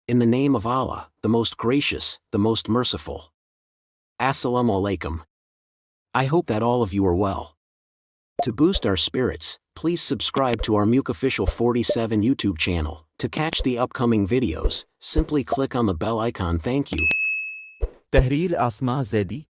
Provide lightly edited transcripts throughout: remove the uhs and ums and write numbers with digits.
In the name of Allah, the most gracious, the most merciful. Assalamu alaikum. I hope that all of you are well. To boost our spirits, please subscribe to our Muke Official 47 YouTube channel. To catch the upcoming videos, simply click on the bell icon. Thank you. तहरीर आसमा ज़ैदी।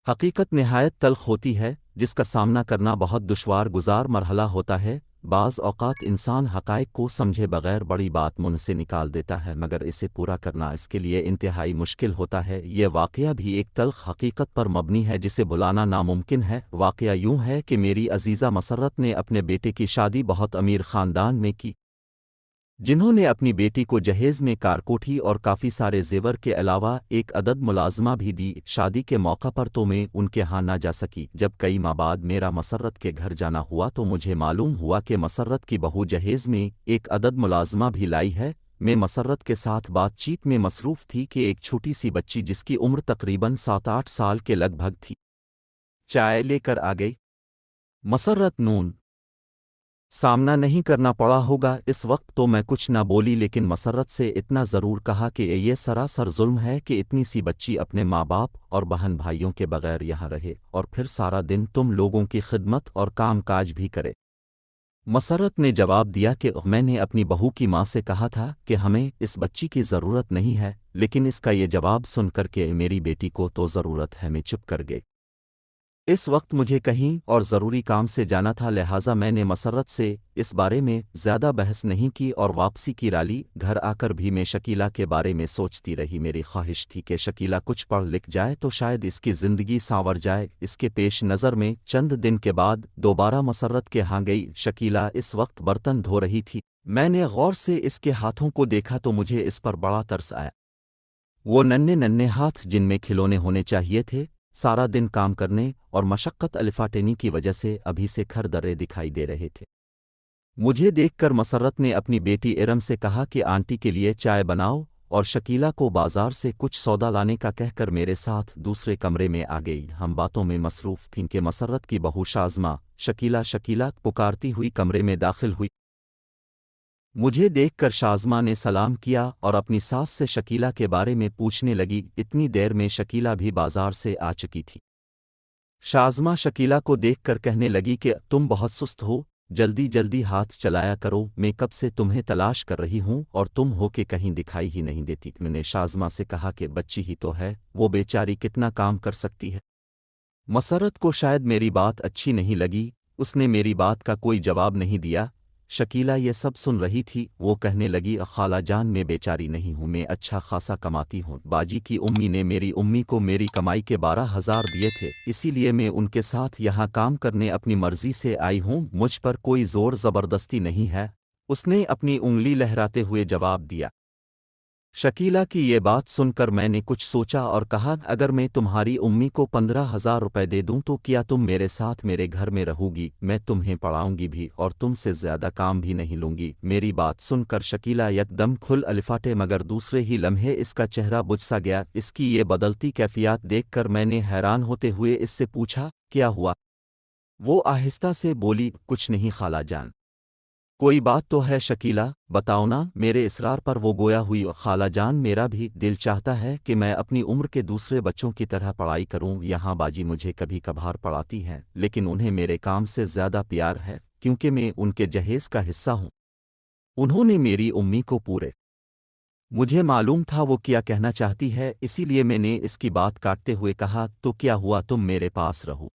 हकीकत निहायत तल्ख होती है, जिसका सामना करना बहुत दुश्वार गुजार मरहला होता है। बाज़ औक़ात इंसान हक़ाइक़ को समझे बग़ैर बड़ी बात मुँह से निकाल देता है, मगर इसे पूरा करना इसके लिए इंतहाई मुश्किल होता है। ये वाक़या भी एक तल्ख हकीकत पर मबनी है जिसे भुलाना नामुमकिन है। वाक़या यूँ है कि मेरी अज़ीज़ा मसर्रत ने अपने बेटे की शादी बहुत अमीर ख़ानदान में की, जिन्होंने अपनी बेटी को जहेज़ में कारकोठी और काफ़ी सारे ज़ेवर के अलावा एक अदद मुलाज़मा भी दी। शादी के मौका पर तो मैं उनके यहाँ ना जा सकी। जब कई माह बाद मेरा मसर्रत के घर जाना हुआ तो मुझे मालूम हुआ कि मसर्रत की बहू जहेज़ में एक अदद मुलाज़मा भी लाई है। मैं मसर्रत के साथ बातचीत में मसरूफ़ थी कि एक छोटी सी बच्ची जिसकी उम्र तकरीबन 7-8 साल के लगभग थी, चाय लेकर आ गई। मसर्रत नून सामना नहीं करना पड़ा होगा। इस वक्त तो मैं कुछ ना बोली, लेकिन मसर्रत से इतना ज़रूर कहा कि ये सरासर जुल्म है कि इतनी सी बच्ची अपने माँ बाप और बहन भाइयों के बगैर यहाँ रहे और फिर सारा दिन तुम लोगों की खिदमत और काम काज भी करे। मसर्रत ने जवाब दिया कि मैंने अपनी बहू की माँ से कहा था कि हमें इस बच्ची की ज़रूरत नहीं है, लेकिन इसका ये जवाब सुनकर के मेरी बेटी को तो ज़रूरत है। मैं चुप कर गई। इस वक्त मुझे कहीं और ज़रूरी काम से जाना था, लिहाजा मैंने मसर्रत से इस बारे में ज़्यादा बहस नहीं की और वापसी की राली। घर आकर भी मैं शकीला के बारे में सोचती रही। मेरी ख्वाहिश थी कि शकीला कुछ पढ़ लिख जाए तो शायद इसकी ज़िंदगी सांवर जाए। इसके पेश नज़र में चंद दिन के बाद दोबारा मसर्रत के यहाँ गई। शकीला इस वक्त बर्तन धो रही थी। मैंने गौर से इसके हाथों को देखा तो मुझे इस पर बड़ा तरस आया। वो नन्हे नन्हे हाथ जिनमें खिलौने होने चाहिए थे, सारा दिन काम करने और मशक्क़त अलिफाटेनी की वजह से अभी से खरदरे दिखाई दे रहे थे। मुझे देखकर मसर्रत ने अपनी बेटी इरम से कहा कि आंटी के लिए चाय बनाओ और शकीला को बाजार से कुछ सौदा लाने का कहकर मेरे साथ दूसरे कमरे में आ गई। हम बातों में मसरूफ़ थीं कि मसर्रत की बहू शाज़मा शकीला शकीला पुकारती हुई कमरे में दाखिल हुई। मुझे देखकर शाज़मा ने सलाम किया और अपनी सास से शकीला के बारे में पूछने लगी। इतनी देर में शकीला भी बाजार से आ चुकी थी। शाज़मा शकीला को देखकर कहने लगी कि तुम बहुत सुस्त हो, जल्दी जल्दी हाथ चलाया करो। मैं कब से तुम्हें तलाश कर रही हूँ और तुम हो के कहीं दिखाई ही नहीं देती। मैंने शाज़मा से कहा कि बच्ची ही तो है, वो बेचारी कितना काम कर सकती है। मसर्रत को शायद मेरी बात अच्छी नहीं लगी, उसने मेरी बात का कोई जवाब नहीं दिया। शकीला ये सब सुन रही थी। वो कहने लगी, खाला जान, मैं बेचारी नहीं हूँ, मैं अच्छा खासा कमाती हूँ। बाजी की उम्मी ने मेरी उम्मी को मेरी कमाई के 12,000 दिए थे, इसीलिए मैं उनके साथ यहाँ काम करने अपनी मर्जी से आई हूँ। मुझ पर कोई ज़ोर ज़बरदस्ती नहीं है, उसने अपनी उंगली लहराते हुए जवाब दिया। शकीला की ये बात सुनकर मैंने कुछ सोचा और कहा, अगर मैं तुम्हारी उम्मी को 15,000 रुपये दे दूं तो क्या तुम मेरे साथ मेरे घर में रहोगी? मैं तुम्हें पढ़ाऊंगी भी और तुमसे ज़्यादा काम भी नहीं लूंगी। मेरी बात सुनकर शकीला यकदम खुल अलिफाटे, मगर दूसरे ही लम्हे इसका चेहरा बुझ सा गया। इसकी ये बदलती कैफियत देखकर मैंने हैरान होते हुए इससे पूछा, क्या हुआ? वो आहिस्ता से बोली, कुछ नहीं खाला जान। कोई बात तो है शकीला, बताओ ना। मेरे इसरार पर वो गोया हुई, खाला जान, मेरा भी दिल चाहता है कि मैं अपनी उम्र के दूसरे बच्चों की तरह पढ़ाई करूं। यहाँ बाजी मुझे कभी कभार पढ़ाती हैं, लेकिन उन्हें मेरे काम से ज़्यादा प्यार है, क्योंकि मैं उनके जहेज़ का हिस्सा हूँ। उन्होंने मेरी उम्मी को पूरे। मुझे मालूम था वो क्या कहना चाहती है, इसीलिए मैंने इसकी बात काटते हुए कहा, तो क्या हुआ, तुम मेरे पास रहो,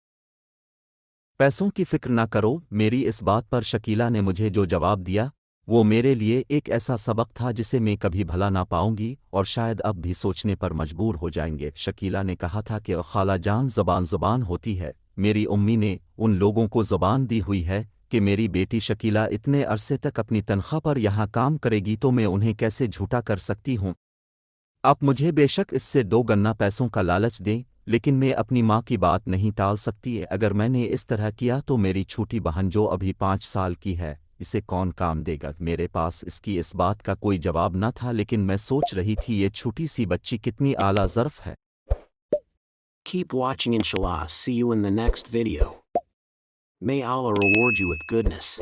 पैसों की फिक्र ना करो। मेरी इस बात पर शकीला ने मुझे जो जवाब दिया वो मेरे लिए एक ऐसा सबक था जिसे मैं कभी भुला ना पाऊंगी और शायद अब भी सोचने पर मजबूर हो जाएंगे। शकीला ने कहा था कि खाला जान, ज़बान होती है। मेरी उम्मी ने उन लोगों को ज़बान दी हुई है कि मेरी बेटी शकीला इतने अरसे तक अपनी तनख्वाह पर यहाँ काम करेगी, तो मैं उन्हें कैसे झूठा कर सकती हूँ? आप मुझे बेशक इससे 2 गन्ना पैसों का लालच दें, लेकिन मैं अपनी माँ की बात नहीं टाल सकती। अगर मैंने इस तरह किया तो मेरी छोटी बहन जो अभी 5 साल की है, इसे कौन काम देगा? मेरे पास इसकी इस बात का कोई जवाब न था, लेकिन मैं सोच रही थी ये छोटी सी बच्ची कितनी आला ज़र्फ़ है। Keep watching, inshallah. See you in the next video. May Allah reward you with goodness.